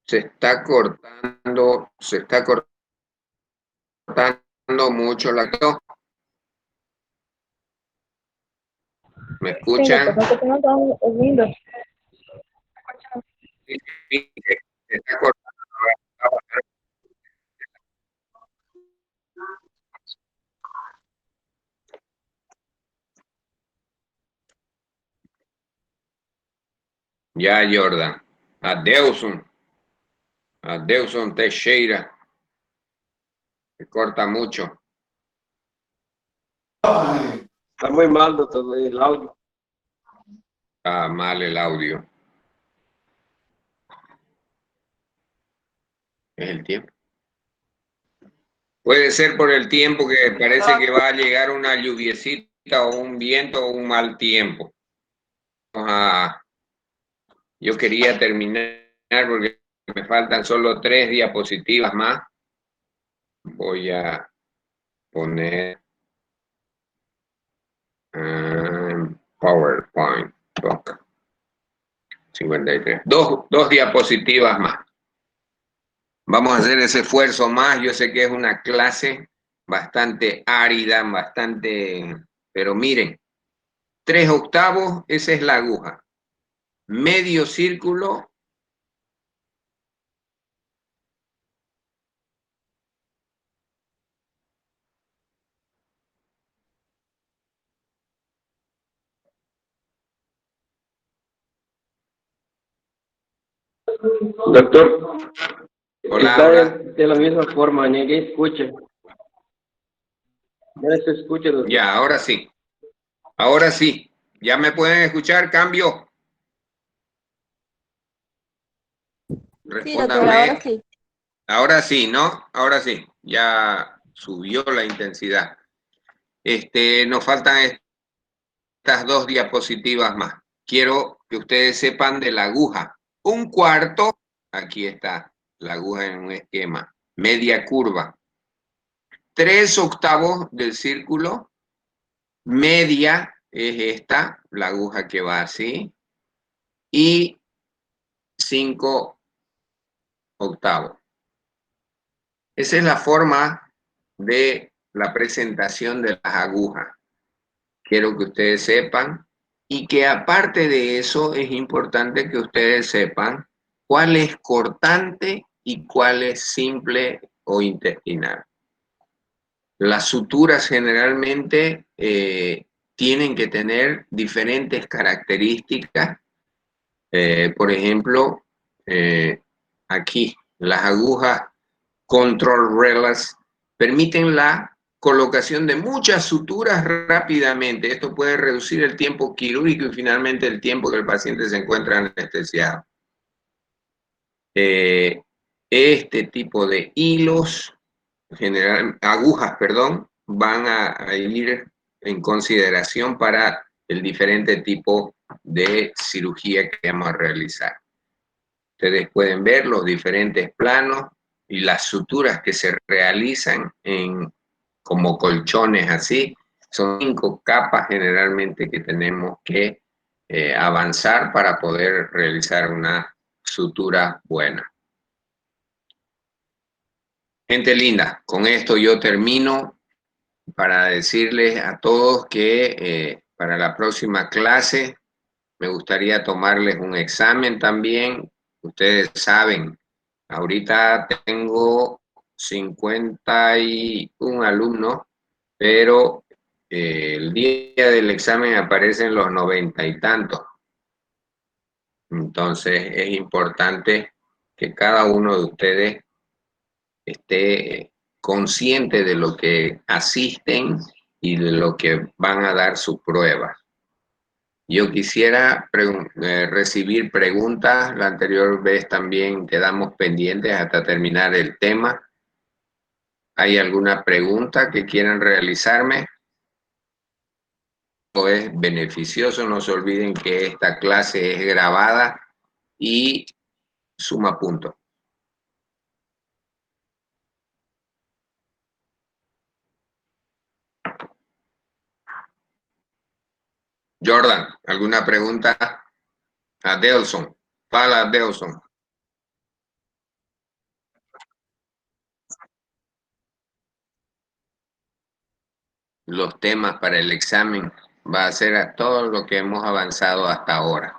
Se está cortando mucho la... ¿Me escuchan? Sí, se está cortando. Ya, Jordan. Adeuson Teixeira. Se corta mucho. Está muy mal, doctor, el audio. Está mal el audio. Es el tiempo. Puede ser por el tiempo que parece que va a llegar una lluviecita o un viento o un mal tiempo. Yo quería terminar porque me faltan solo 3 diapositivas más. Voy a poner PowerPoint. 53. Dos diapositivas más. Vamos a hacer ese esfuerzo más. Yo sé que es una clase bastante árida, pero miren, 3/8, esa es la aguja. Medio círculo, Doctor, hola, está hola. de la misma forma, nadie escucha. Ya no se escucha, doctor. Ya, ahora sí. Ahora sí. ¿Ya me pueden escuchar? Cambio. Sí, doctor, ahora Respóndame. sí. Ahora sí, ¿no? Ahora sí. Ya subió la intensidad. Nos faltan estas 2 diapositivas más. Quiero que ustedes sepan de la aguja. 1/4, aquí está la aguja en un esquema. Media curva. 3/8 del círculo. Media es esta, la aguja que va así. Y 5/8. Esa es la forma de la presentación de las agujas. Quiero que ustedes sepan, y que aparte de eso es importante que ustedes sepan cuál es cortante y cuál es simple o intestinal. Las suturas generalmente tienen que tener diferentes características. Por ejemplo, aquí las agujas control relers permiten la colocación de muchas suturas rápidamente. Esto puede reducir el tiempo quirúrgico y finalmente el tiempo que el paciente se encuentra anestesiado. Este tipo de hilos, agujas, perdón, van a ir en consideración para el diferente tipo de cirugía que vamos a realizar. Ustedes pueden ver los diferentes planos y las suturas que se realizan como colchones así. Son 5 capas generalmente que tenemos que avanzar para poder realizar una sutura buena. Gente linda, con esto yo termino. para decirles a todos que para la próxima clase me gustaría tomarles un examen también. Ustedes saben, ahorita tengo 51 alumnos, pero el día del examen aparecen los 90 y tantos. Entonces es importante que cada uno de ustedes esté consciente de lo que asisten y de lo que van a dar sus pruebas. Yo quisiera recibir preguntas. La anterior vez también quedamos pendientes hasta terminar el tema. ¿Hay alguna pregunta que quieran realizarme? O es beneficioso, no se olviden que esta clase es grabada y suma puntos. Jordan, ¿alguna pregunta? Adelson, fala Adelson. Los temas para el examen va a ser a todo lo que hemos avanzado hasta ahora.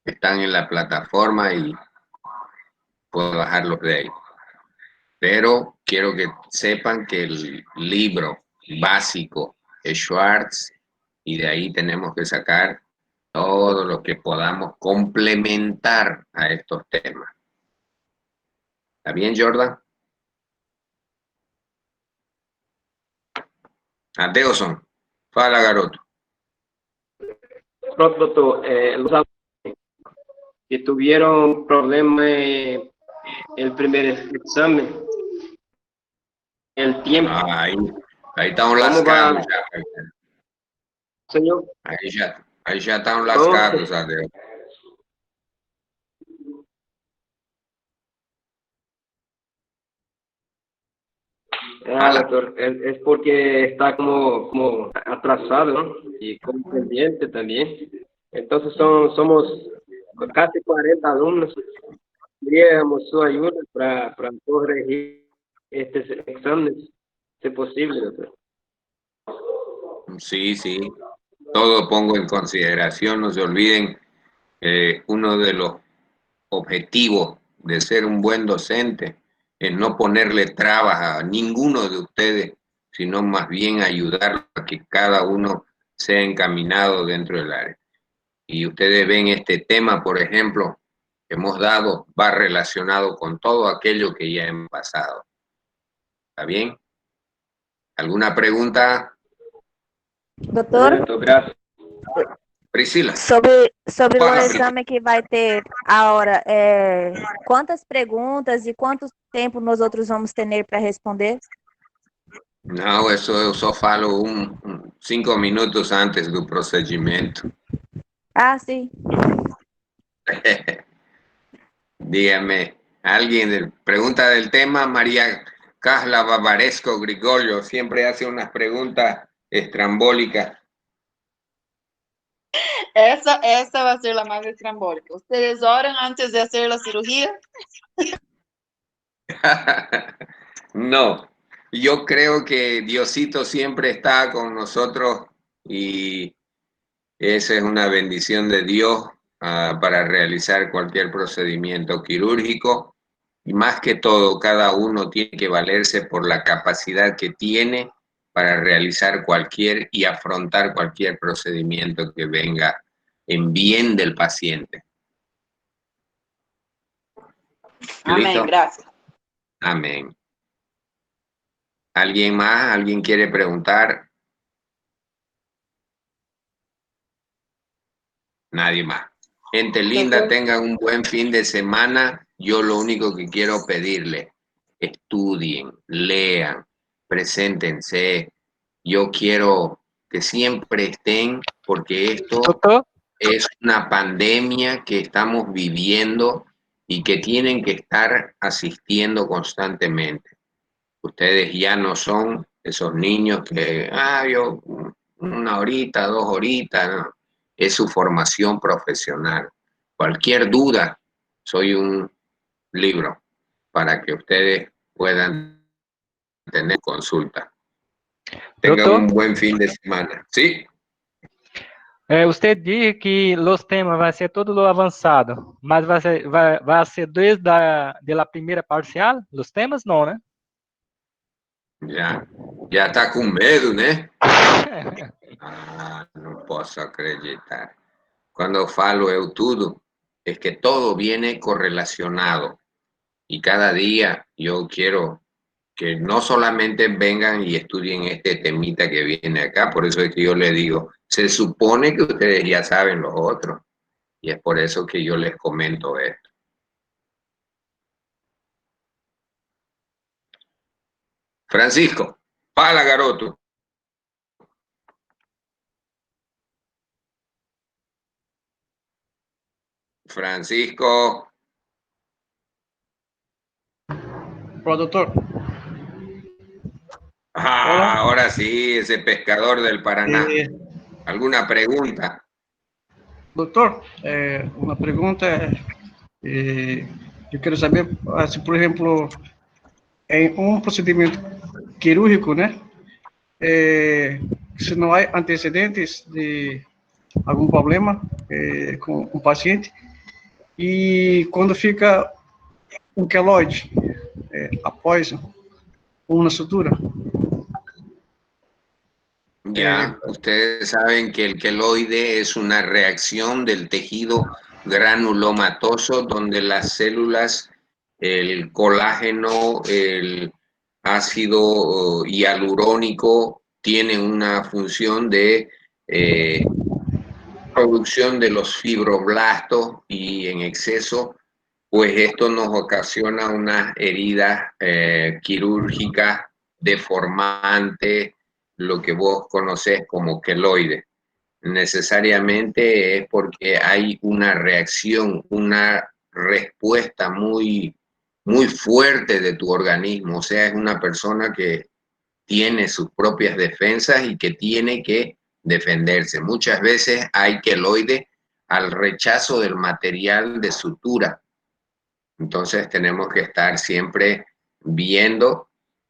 Están en la plataforma y puedo bajarlos de ahí. Pero quiero que sepan que el libro básico es Schwartz y de ahí tenemos que sacar todo lo que podamos complementar a estos temas. ¿Está bien, Jordan? Adelson, fala, garoto. Pronto, doctor, los alumnos que tuvieron problema en el primer examen, el tiempo, Ahí están ¿cómo lascados va, ya. señor? Ahí ya están lascados, Adelson. Doctor, es porque está como atrasado, ¿no? Y como pendiente también. Entonces somos casi 40 alumnos. Queríamos su ayuda para corregir estos exámenes, si es posible, doctor. Sí, sí. Todo pongo en consideración. No se olviden, uno de los objetivos de ser un buen docente es no ponerle trabas a ninguno de ustedes, sino más bien ayudar a que cada uno sea encaminado dentro del área. Y ustedes ven este tema, por ejemplo, que hemos dado, va relacionado con todo aquello que ya hemos pasado. ¿Está bien? ¿Alguna pregunta, Doutor, Doctor, gracias. Priscila? sobre o Fala, exame que vai ter agora, quantas perguntas e quanto tempo nós outros vamos ter para responder? Não, isso eu só falo 5 minutos antes do procedimento. Ah, sim. Dígame, alguien pregunta del tema. María Carla Bavaresco Grigorio siempre hace unas preguntas estrambólicas. Essa vai ser a mais estrambólica. Vocês oram antes de fazer a cirurgia? No, yo creo que Diosito siempre está con nosotros y esa es una bendición de Dios para realizar cualquier procedimiento quirúrgico. Y más que todo, cada uno tiene que valerse por la capacidad que tiene para realizar cualquier y afrontar cualquier procedimiento que venga en bien del paciente. Amém, ¿Listo? graças. Amén. ¿Alguien más? ¿Alguien quiere preguntar? Nadie más. Gente linda, tengan un buen fin de semana. Yo lo único que quiero pedirle, estudien, lean, preséntense. Yo quiero que siempre estén, porque esto Doctor, es una pandemia que estamos viviendo y que tienen que estar asistiendo constantemente. Ustedes ya no son esos niños que, yo 1 horita, 2 horitas, no. Es su formación profesional. Cualquier duda, soy un libro para que ustedes puedan tener consulta. Tengan Doutor? un buen fin de semana. ¿Sí? Você disse que os temas vai ser tudo avançado, mas vai ser desde de la primeira parcial? Os temas não, né? Ya está con medo, ¿no? No posso acreditar. Cuando falo eu tudo, es que todo viene correlacionado. Y cada día yo quiero que no solamente vengan y estudien este temita que viene acá, por eso es que yo les digo, se supone que ustedes ya saben los otros, y es por eso que yo les comento esto. Francisco, fala garoto. Francisco, Doutor. ahora sí, ese pescador del Paraná. ¿Alguna pregunta? Doutor, uma pergunta eu quero saber se, por exemplo, em um procedimento quirúrgico, né, se não há antecedentes de algum problema com o paciente e quando fica um queloide após uma sutura. Ya, ustedes saben que el queloide es una reacción del tejido granulomatoso donde las células, el colágeno, el ácido hialurónico tienen una función de producción de los fibroblastos y en exceso, pues esto nos ocasiona unas heridas quirúrgicas deformantes, lo que vos conocés como queloide. Necesariamente es porque hay una reacción, una respuesta muy fuerte de tu organismo. O sea, es una persona que tiene sus propias defensas y que tiene que defenderse. Muchas veces hay queloide al rechazo del material de sutura. Entonces tenemos que estar siempre viendo,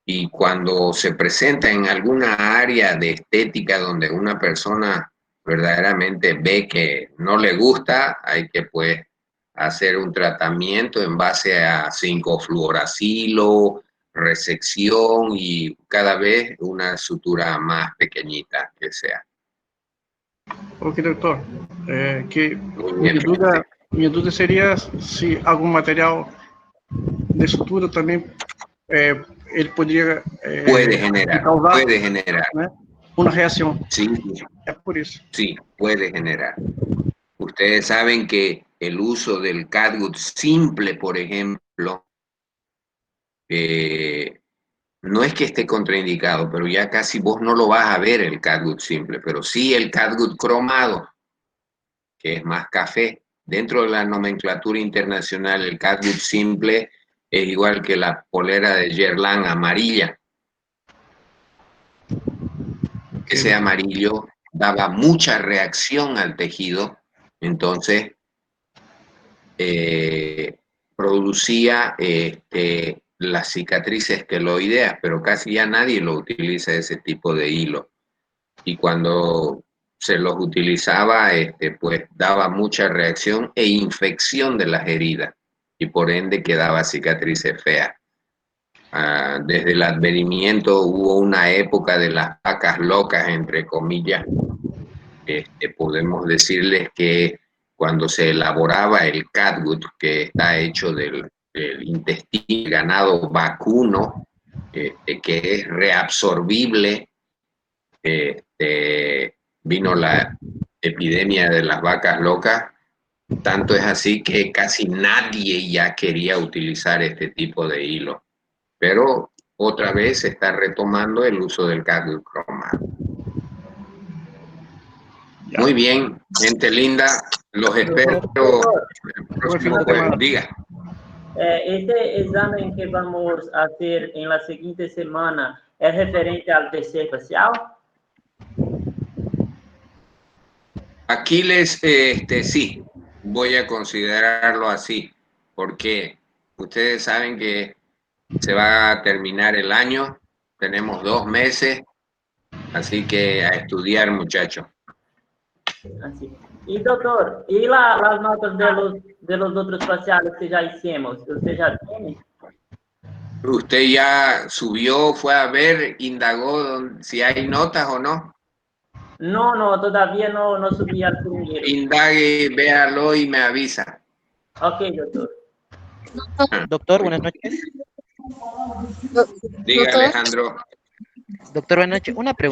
y cuando se presenta en alguna área de estética donde una persona verdaderamente ve que no le gusta, hay que pues hacer un tratamiento en base a 5-fluoracilo, resección y cada vez una sutura más pequeñita que sea. Ok, doutor. Que Muy bien, minha dúvida seria se algum material de sutura também ele poderia puede generar, né, uma reação. Sí, É por isso. sí, puede generar. Ustedes saben que el uso del catgut simple, por ejemplo, no es que esté contraindicado, pero ya casi vos no lo vas a ver el catgut simple, pero sí el catgut cromado, que es más café. Dentro de la nomenclatura internacional, el catgut simple es igual que la polera de Guerlain amarilla. Ese amarillo daba mucha reacción al tejido, entonces producía las cicatrices queloideas, pero casi ya nadie lo utiliza ese tipo de hilo. Y cuando se los utilizaba, pues daba mucha reacción e infección de las heridas, y por ende quedaba cicatrices feas. Desde el advenimiento hubo una época de las vacas locas, entre comillas. Podemos decirles que cuando se elaboraba el catgut, que está hecho del intestino del ganado vacuno, que es reabsorbible, vino la epidemia de las vacas locas. Tanto es así que casi nadie ya quería utilizar este tipo de hilo. Pero otra vez se está retomando el uso del catgut cromado. Muy bien, gente linda, los espero el próximo jueves. Diga. Este examen que vamos a hacer en la siguiente semana es referente al tercer facial. Aquiles, sí, voy a considerarlo así, porque ustedes saben que se va a terminar el año tenemos 2 meses, así que a estudiar, muchachos. Así. Y doctor, ¿y las notas de los otros parciales que ya hicimos? ¿Usted ya tiene? ¿Usted ya subió, fue a ver, indagó si hay notas o no? No, todavía no subí al primero. Indague, véalo y me avisa. Ok, doctor. Doctor, buenas noches. Diga, Doctor. Alejandro. Doctor, buenas noches. Una pregunta.